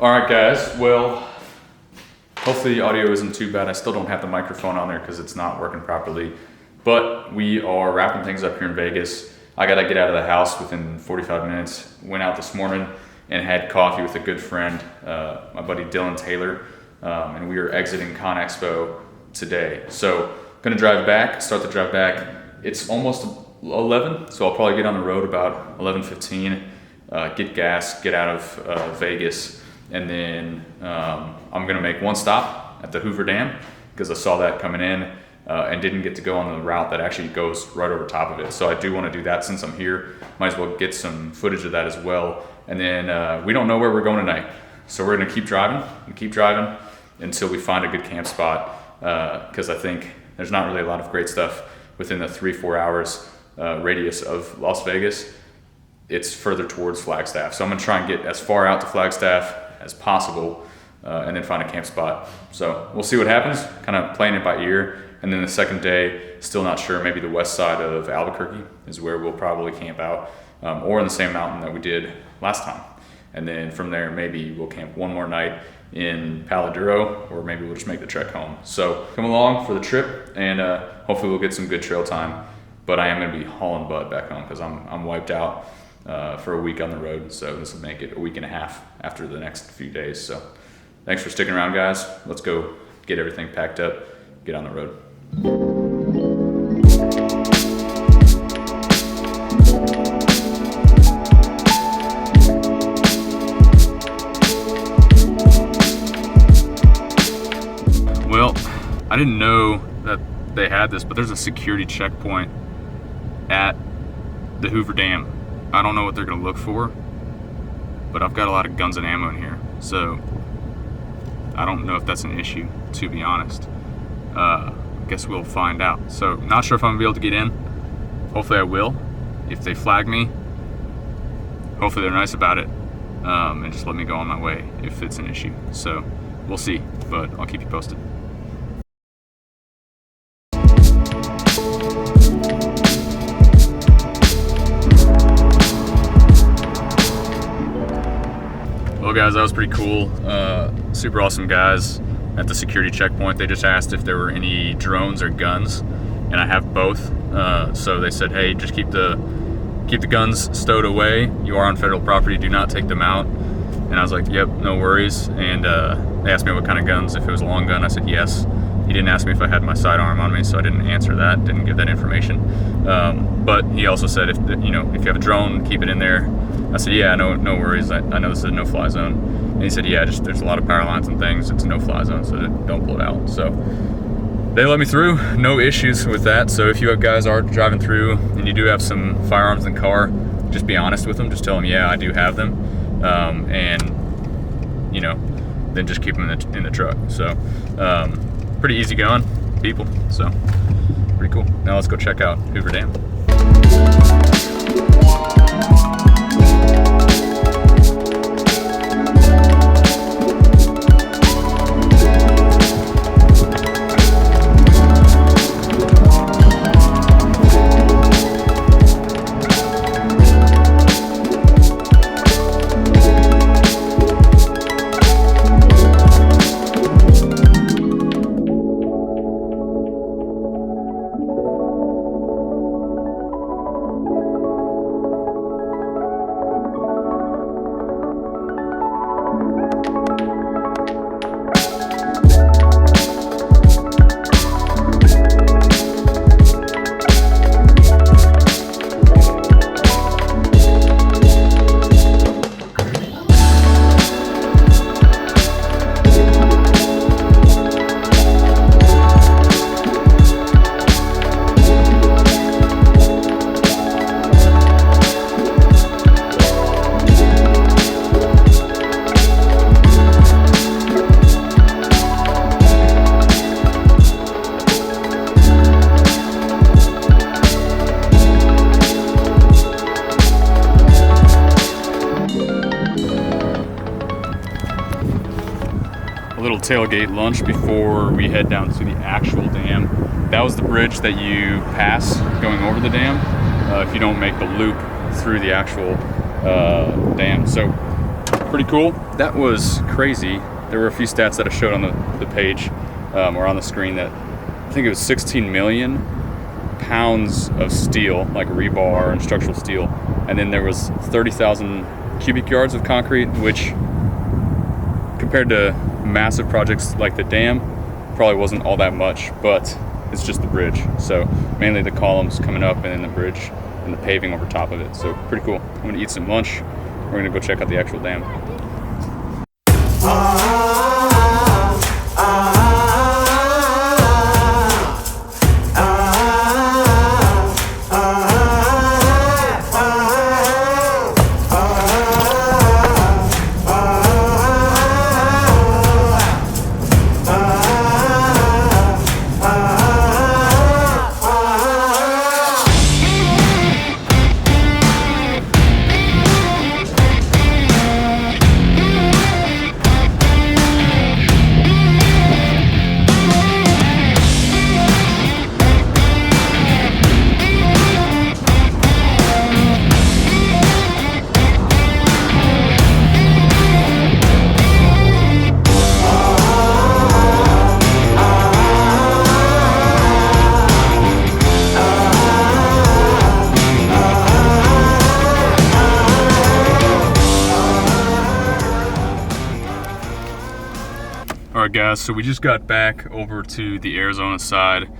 All right, guys. Well, hopefully the audio isn't too bad. I still don't have the microphone on there because it's not working properly. But we are wrapping things up here in Vegas. I got to get out of the house within 45 minutes. Went out this morning and had coffee with a good friend, my buddy Dylan Taylor, and we are exiting Con Expo today. So gonna drive back, start the drive back. It's almost 11, so I'll probably get on the road about 11:15, get gas, get out of Vegas, and then I'm gonna make one stop at the Hoover Dam because I saw that coming in and didn't get to go on the route that actually goes right over top of it. So I do want to do that since I'm here. Might as well get some footage of that as well. And then we don't know where we're going tonight, so we're gonna keep driving until we find a good camp spot, because I think there's not really a lot of great stuff within the 3-4 hours radius of Las Vegas. It's further towards Flagstaff, so I'm gonna try and get as far out to Flagstaff as possible, and then find a camp spot. So we'll see what happens, kind of playing it by ear. And then the second day, still not sure, maybe the west side of Albuquerque is where we'll probably camp out, or in the same mountain that we did last time. And then from there, maybe we'll camp one more night in Palo Duro, or maybe we'll just make the trek home. So come along for the trip, and hopefully we'll get some good trail time. But I am gonna be hauling butt back home because I'm wiped out for a week on the road. So this will make it a week and a half after the next few days. So thanks for sticking around, guys. Let's go get everything packed up, get on the road. Well, I didn't know that they had this, but there's a security checkpoint at the Hoover Dam. I don't know what they're gonna look for, but I've got a lot of guns and ammo in here, so I don't know if that's an issue, to be honest. Guess we'll find out. So not sure if I'm gonna be able to get in. Hopefully I will. If they flag me, hopefully they're nice about it, and just let me go on my way if it's an issue. So we'll see, but I'll keep you posted. Well, guys, that was pretty cool. Super awesome guys at the security checkpoint. They just asked if there were any drones or guns, and I have both. So they said, hey, just keep the guns stowed away. You are on federal property, do not take them out. And I was like, yep, no worries. And they asked me what kind of guns, if it was a long gun. I said yes. He didn't ask me if I had my sidearm on me, so I didn't answer that, didn't give that information. But he also said, if you have a drone, keep it in there. I said, yeah, no worries. I know this is a no-fly zone. And he said, yeah, just there's a lot of power lines and things. It's a no-fly zone, so don't pull it out. So they let me through, no issues with that. So if you guys are driving through and you do have some firearms in the car, just be honest with them. Just tell them, yeah, I do have them, and then just keep them in the truck. So pretty easy going people. So pretty cool. Now let's go check out Hoover Dam. Tailgate lunch before we head down to the actual dam. That was the bridge that you pass going over the dam if you don't make the loop through the actual dam. So pretty cool. That was crazy. There were a few stats that I showed on the page or on the screen that I think it was 16 million pounds of steel, like rebar and structural steel, and then there was 30,000 cubic yards of concrete, which compared to massive projects like the dam probably wasn't all that much, but it's just the bridge. So mainly the columns coming up and then the bridge and the paving over top of it. So pretty cool. I'm gonna eat some lunch. We're gonna go check out the actual dam. Alright guys, so we just got back over to the Arizona side,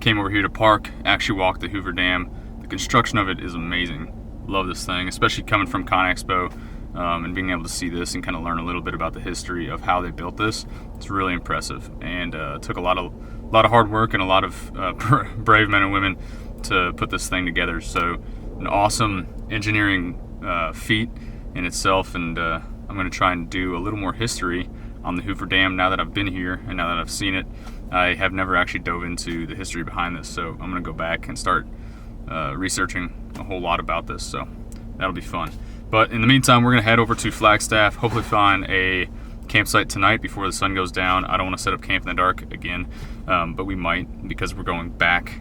came over here to park, actually walked the Hoover Dam. The construction of it is amazing. Love this thing, especially coming from ConExpo and being able to see this and kind of learn a little bit about the history of how they built this. It's really impressive, and it took a lot of hard work and a lot of brave men and women to put this thing together. So an awesome engineering feat in itself, and I'm going to try and do a little more history on the Hoover Dam now that I've been here and now that I've seen it. I have never actually dove into the history behind this, so I'm gonna go back and start researching a whole lot about this, so that'll be fun. But in the meantime, we're gonna head over to Flagstaff, hopefully find a campsite tonight before the sun goes down. I don't wanna set up camp in the dark again, but we might, because we're going back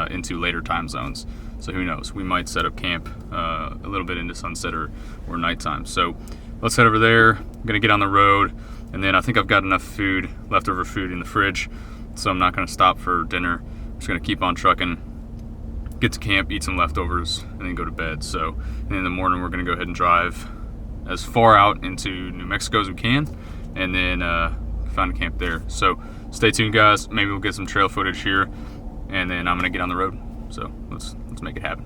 into later time zones. So who knows, we might set up camp a little bit into sunset or nighttime. So let's head over there. I'm gonna get on the road, and then I think I've got enough food, leftover food in the fridge, so I'm not gonna stop for dinner. I'm just gonna keep on trucking, get to camp, eat some leftovers, and then go to bed. So and in the morning, we're gonna go ahead and drive as far out into New Mexico as we can, and then find a camp there. So stay tuned, guys. Maybe we'll get some trail footage here, and then I'm gonna get on the road. So let's make it happen.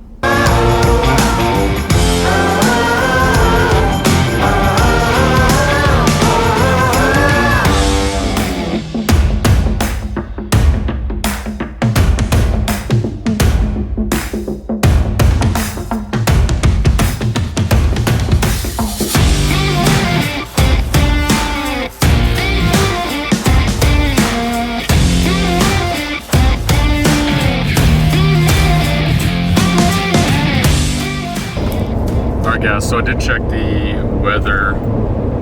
Guys, so I did check the weather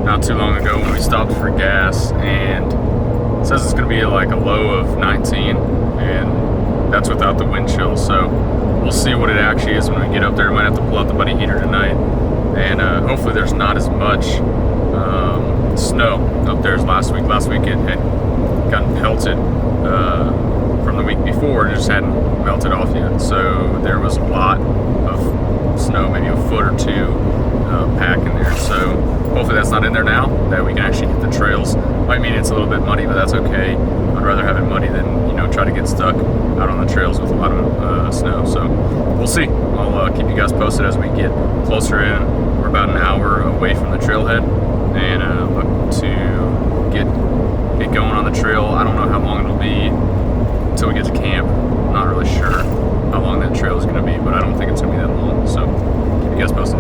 not too long ago when we stopped for gas, and it says it's going to be like a low of 19, and that's without the wind chill. So we'll see what it actually is when we get up there. We might have to pull out the buddy heater tonight, and hopefully there's not as much snow up there as last week. Last week it had gotten pelted from the week before, it just hadn't melted off yet. So there was a lot of snow, maybe a foot or two pack in there. So hopefully that's not in there now, that we can actually hit the trails. Might mean it's a little bit muddy, but that's okay. I'd rather have it muddy than, you know, try to get stuck out on the trails with a lot of snow. So we'll see. I'll keep you guys posted as we get closer in. We're about an hour away from the trailhead, and look to get going on the trail. I don't know how long it'll be until we get to camp. I'm not really sure how long that trail is going to be, but I don't think it's going to be that long. So keep you guys posted.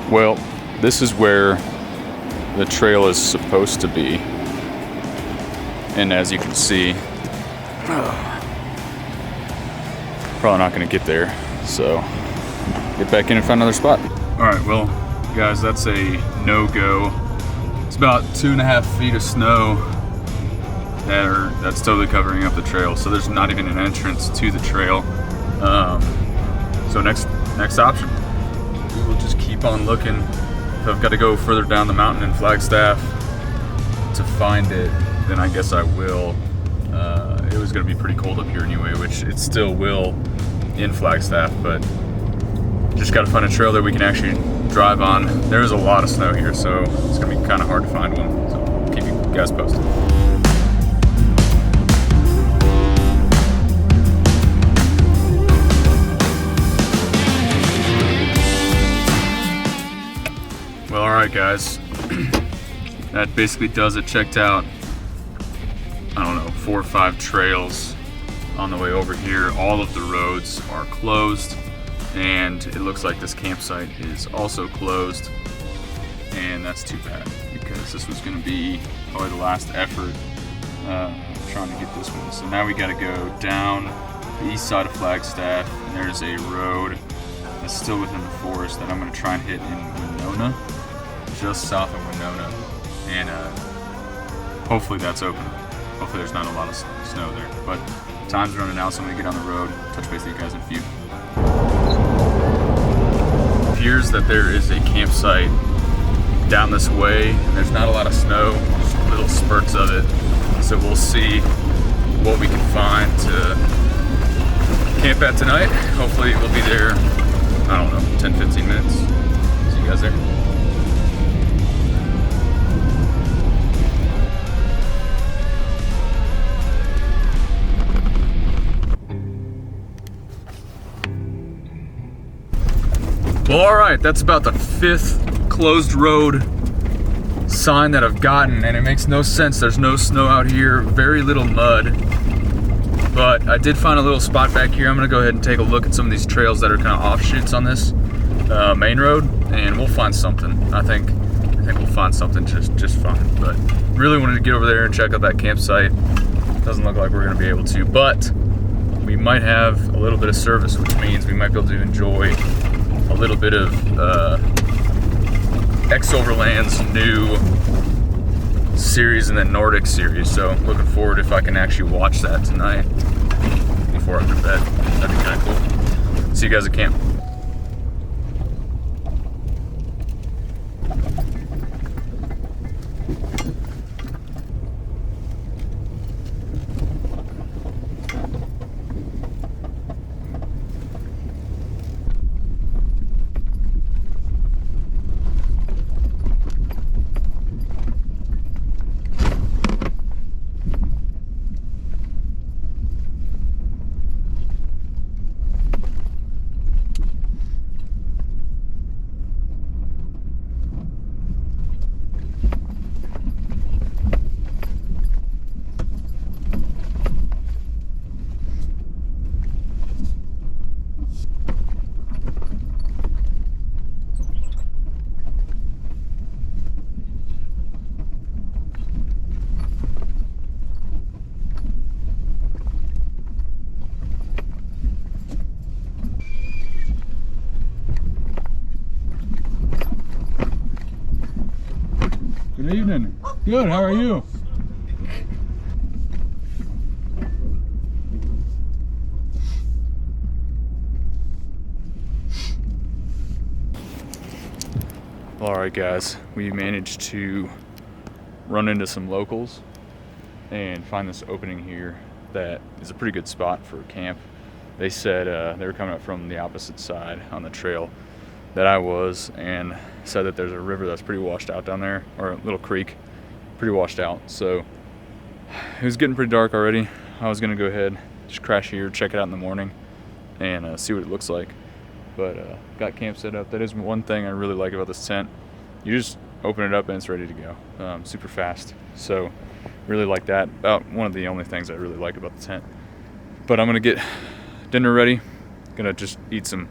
Well, this is where the trail is supposed to be. And as you can see, probably not gonna get there. So get back in and find another spot. All right, well, guys, that's a no-go. It's about 2.5 feet of snow that's totally covering up the trail. So there's not even an entrance to the trail. So next option, we will just keep on looking. If I've got to go further down the mountain in Flagstaff to find it, then I guess I will. It was going to be pretty cold up here anyway, which it still will in Flagstaff, but just got to find a trail that we can actually drive on. There is a lot of snow here, so it's going to be kind of hard to find one. So keep you guys posted. Well, all right, guys. That basically does it. Checked out, I don't know, 4 or 5 trails on the way over here. All of the roads are closed, and it looks like this campsite is also closed, and that's too bad because this was going to be probably the last effort trying to get this one. So now we got to go down the east side of Flagstaff, and there's a road that's still within the forest that I'm going to try and hit in Winona, just south of Winona, and hopefully that's open. Hopefully there's not a lot of snow there, but time's running out, so I'm gonna get on the road, touch base with you guys in a few. It appears that there is a campsite down this way, and there's not a lot of snow, just little spurts of it. So we'll see what we can find to camp at tonight. Hopefully we'll be there, I don't know, 10-15 minutes. See you guys there. Well, all right, that's about the 5th closed road sign that I've gotten, and it makes no sense. There's no snow out here, very little mud, but I did find a little spot back here. I'm gonna go ahead and take a look at some of these trails that are kind of offshoots on this main road, and we'll find something. I think we'll find something just fine, but really wanted to get over there and check out that campsite. Doesn't look like we're gonna be able to, but we might have a little bit of service, which means we might be able to enjoy a little bit of Overland's new series and then Nordic series. So looking forward if I can actually watch that tonight before I go to bed. That'd be kind of cool. See you guys at camp. Good evening. Good, how are you? Alright guys, we managed to run into some locals and find this opening here that is a pretty good spot for camp. They said they were coming up from the opposite side on the trail that I was, and said that there's a river that's pretty washed out down there, or a little creek, pretty washed out. So it was getting pretty dark already. I was gonna go ahead, just crash here, check it out in the morning, and see what it looks like. But got camp set up. That is one thing I really like about this tent. You just open it up and it's ready to go, super fast. So really like that. About one of the only things I really like about the tent. But I'm gonna get dinner ready. Gonna just eat some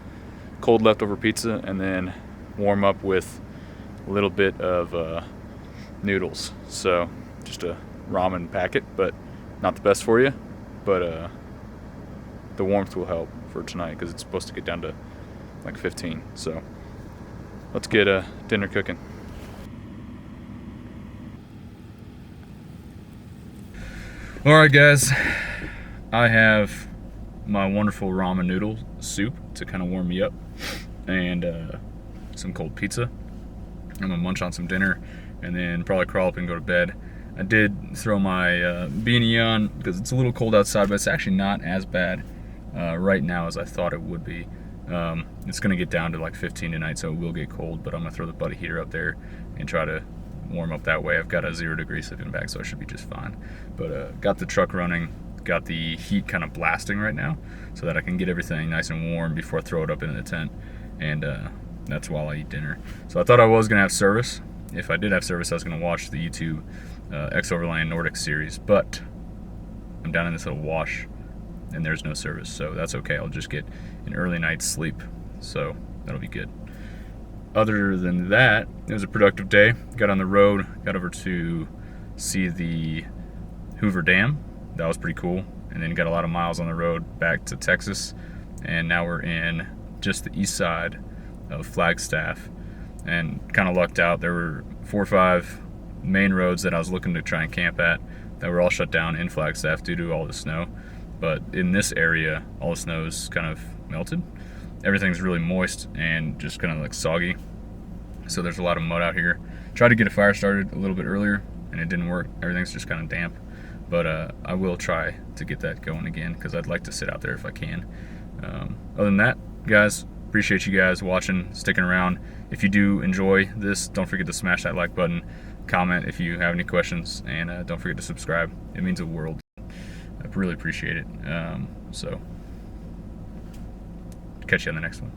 cold leftover pizza and then warm up with a little bit of noodles. So just a ramen packet, but not the best for you. But the warmth will help for tonight because it's supposed to get down to like 15. So let's get dinner cooking. All right, guys, I have my wonderful ramen noodle soup to kind of warm me up, and some cold pizza. I'm gonna munch on some dinner and then probably crawl up and go to bed. I did throw my beanie on because it's a little cold outside, but it's actually not as bad right now as I thought it would be. It's gonna get down to like 15 tonight, so it will get cold, but I'm gonna throw the buddy heater up there and try to warm up that way. I've got a 0-degree sleeping bag, so I should be just fine. But got the truck running, got the heat kind of blasting right now so that I can get everything nice and warm before I throw it up into the tent, and that's while I eat dinner. So I thought I was gonna have service. If I did have service, I was gonna watch the YouTube X Overland Nordic series, but I'm down in this little wash and there's no service, so that's okay. I'll just get an early night's sleep, so that'll be good. Other than that, it was a productive day. Got on the road, got over to see the Hoover Dam. That was pretty cool. And then got a lot of miles on the road back to Texas. And now we're in just the east side of Flagstaff. And kind of lucked out. There were 4 or 5 main roads that I was looking to try and camp at that were all shut down in Flagstaff due to all the snow. But in this area, all the snow's kind of melted. Everything's really moist and just kind of like soggy. So there's a lot of mud out here. Tried to get a fire started a little bit earlier and it didn't work. Everything's just kind of damp. But I will try to get that going again because I'd like to sit out there if I can. Other than that, guys, appreciate you guys watching, sticking around. If you do enjoy this, don't forget to smash that like button, comment if you have any questions, and don't forget to subscribe. It means the world. I really appreciate it. So catch you on the next one.